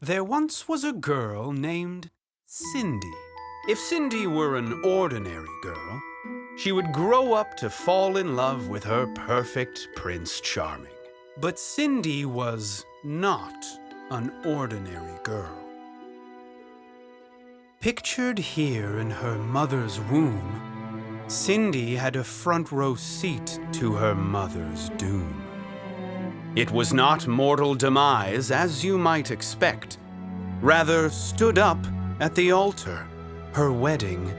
There once was a girl named Cindy. If Cindy were an ordinary girl, she would grow up to fall in love with her perfect Prince Charming. But Cindy was not an ordinary girl. Pictured here in her mother's womb, Cindy had a front row seat to her mother's doom. It was not mortal demise, as you might expect. Rather stood up at the altar, her wedding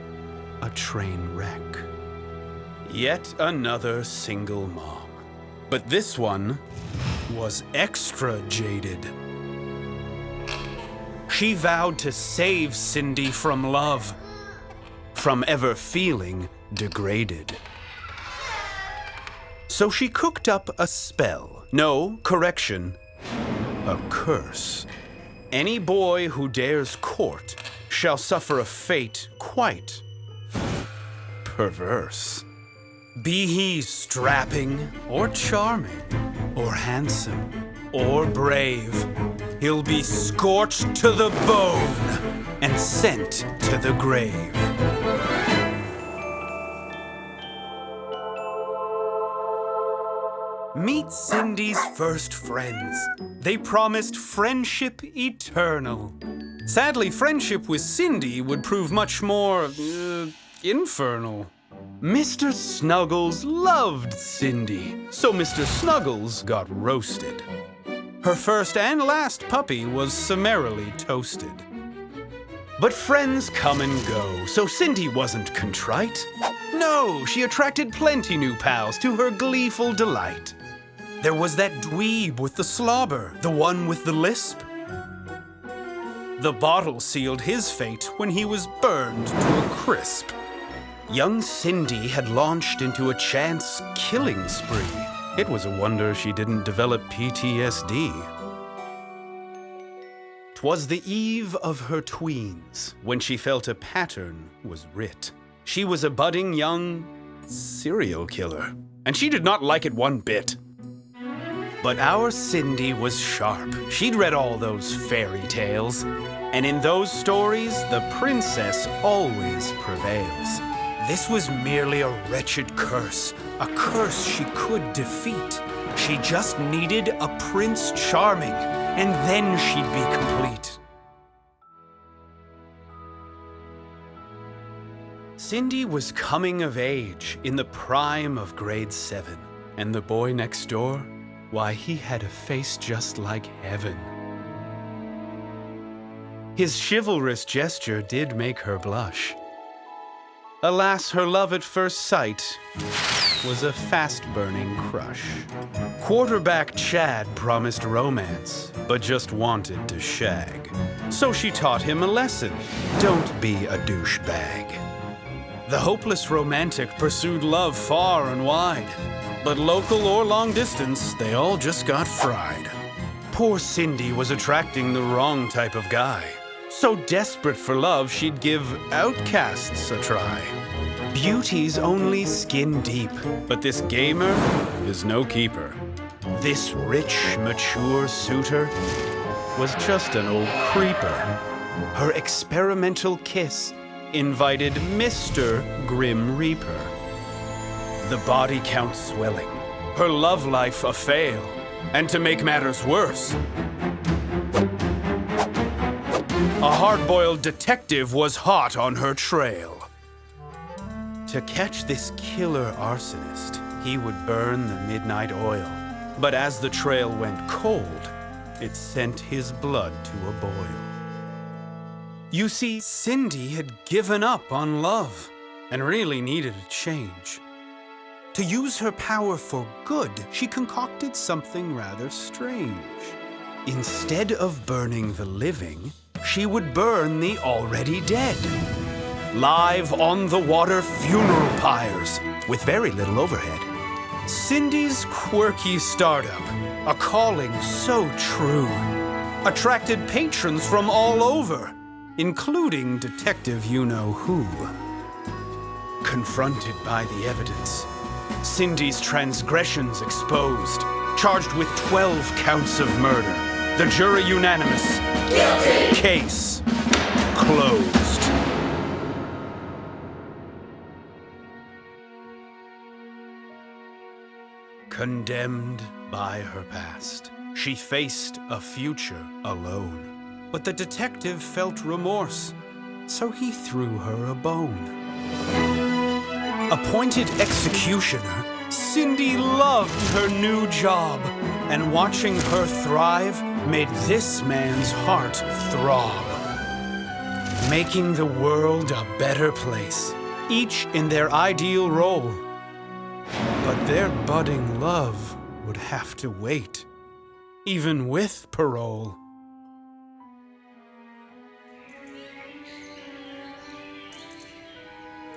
a train wreck. Yet another single mom. But this one was extra jaded. She vowed to save Cindy from love, from ever feeling degraded. So she cooked up a spell. No, correction, a curse. Any boy who dares court shall suffer a fate quite perverse. Be he strapping or charming or handsome or brave, he'll be scorched to the bone and sent to the grave. Meet Cindy's first friends. They promised friendship eternal. Sadly, friendship with Cindy would prove much more, infernal. Mr. Snuggles loved Cindy, so Mr. Snuggles got roasted. Her first and last puppy was summarily toasted. But friends come and go, so Cindy wasn't contrite. No, she attracted plenty new pals to her gleeful delight. There was that dweeb with the slobber, the one with the lisp. The bottle sealed his fate when he was burned to a crisp. Young Cindy had launched into a chance killing spree. It was a wonder she didn't develop PTSD. 'Twas the eve of her tweens when she felt a pattern was writ. She was a budding young serial killer, and she did not like it one bit. But our Cindy was sharp. She'd read all those fairy tales, and in those stories, the princess always prevails. This was merely a wretched curse, a curse she could defeat. She just needed a Prince Charming, and then she'd be complete. Cindy was coming of age in the prime of grade 7, and the boy next door, why, he had a face just like heaven. His chivalrous gesture did make her blush. Alas, her love at first sight was a fast-burning crush. Quarterback Chad promised romance, but just wanted to shag. So she taught him a lesson: don't be a douchebag. The hopeless romantic pursued love far and wide, but local or long distance, they all just got fried. Poor Cindy was attracting the wrong type of guy. So desperate for love, she'd give outcasts a try. Beauty's only skin deep, but this gamer is no keeper. This rich, mature suitor was just an old creeper. Her experimental kiss invited Mr. Grim Reaper. The body count swelling, her love life a fail, and to make matters worse, a hard-boiled detective was hot on her trail. To catch this killer arsonist, he would burn the midnight oil. But as the trail went cold, it sent his blood to a boil. You see, Cindy had given up on love and really needed a change. To use her power for good, she concocted something rather strange. Instead of burning the living, she would burn the already dead. Live on the water funeral pyres with very little overhead. Cindy's quirky startup, a calling so true, attracted patrons from all over, including Detective You-Know-Who. Confronted by the evidence, Cindy's transgressions exposed, charged with 12 counts of murder. The jury unanimous. Guilty! Case closed. Condemned by her past, she faced a future alone. But the detective felt remorse, so he threw her a bone. Appointed executioner, Cindy loved her new job, and watching her thrive made this man's heart throb. Making the world a better place, each in their ideal role. But their budding love would have to wait, even with parole.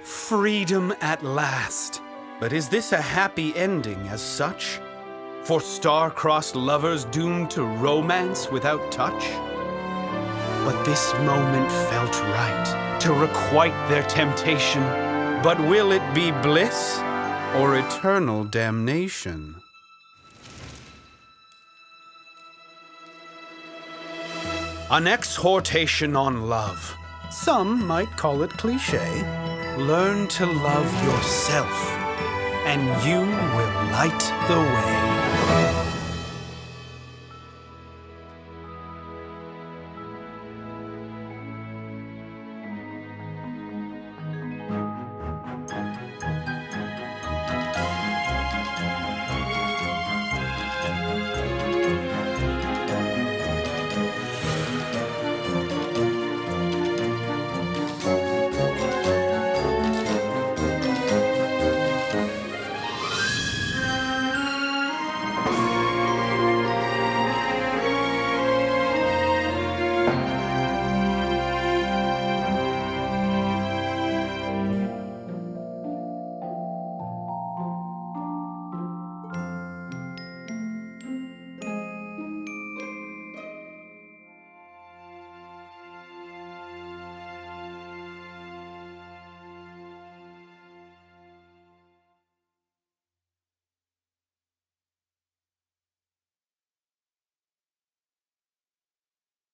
Freedom at last. But is this a happy ending as such? For star-crossed lovers doomed to romance without touch? But this moment felt right to requite their temptation. But will it be bliss or eternal damnation? An exhortation on love. Some might call it cliché. Learn to love yourself, and you will light the way.